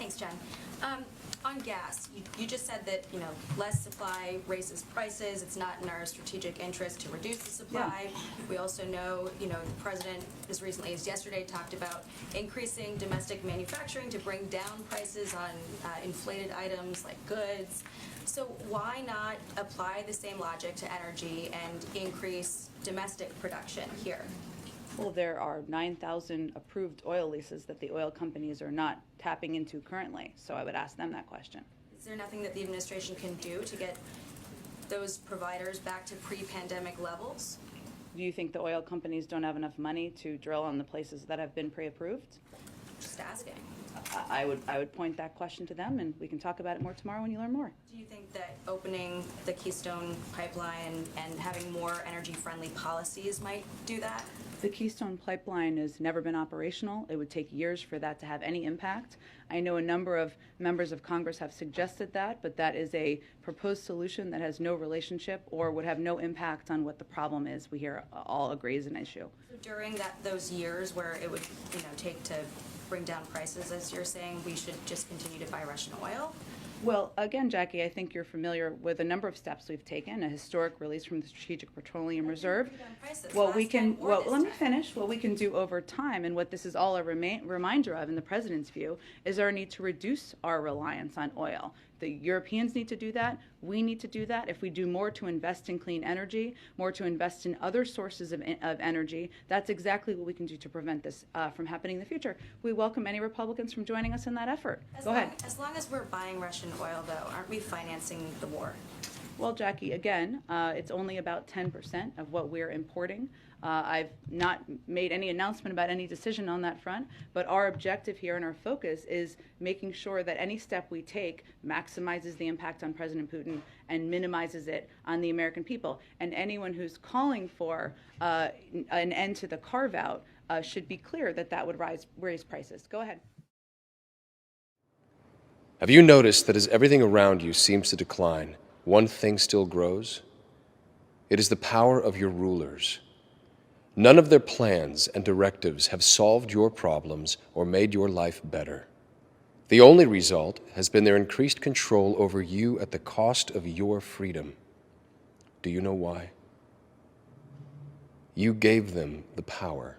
Thanks, Jen. On gas, you just said that, less supply raises prices. It's not in our strategic interest to reduce the supply. Yeah. We also know, the president as recently as yesterday talked about increasing domestic manufacturing to bring down prices on inflated items like goods. So why not apply the same logic to energy and increase domestic production here? Well, there are 9,000 approved oil leases that the oil companies are not tapping into currently, so I would ask them that question. Is there nothing that the administration can do to get those providers back to pre-pandemic levels? Do you think the oil companies don't have enough money to drill on the places that have been pre-approved? Just asking. I would point that question to them, and we can talk about it more tomorrow when you learn more. Do you think that opening the Keystone pipeline and having more energy-friendly policies might do that? The Keystone pipeline has never been operational. It would take years for that to have any impact. I know a number of members of Congress have suggested that, but that is a proposed solution that has no relationship or would have no impact on what the problem is. We here all agree is an issue. So during those years where it would take to bring down prices, as you're saying, we should just continue to buy Russian oil? Well, again, Jackie, I think you're familiar with a number of steps we've taken, a historic release from the Strategic Petroleum Reserve. Let me finish. What we can do over time, and what this is all a reminder of in the president's view, is our need to reduce our reliance on oil. The Europeans need to do that. We need to do that. If we do more to invest in clean energy, more to invest in other sources of energy, that's exactly what we can do to prevent this from happening in the future. We welcome any Republicans from joining us in that effort. Go ahead. As long as we're buying Russian oil, though, aren't we financing the war? Well, Jackie, again, it's only about 10% of what we're importing. I've not made any announcement about any decision on that front, but our objective here and our focus is making sure that any step we take maximizes the impact on President Putin and minimizes it on the American people. And anyone who's calling for an end to the carve-out should be clear that that would raise prices. Go ahead. Have you noticed that as everything around you seems to decline, one thing still grows? It is the power of your rulers. None of their plans and directives have solved your problems or made your life better. The only result has been their increased control over you at the cost of your freedom. Do you know why? You gave them the power.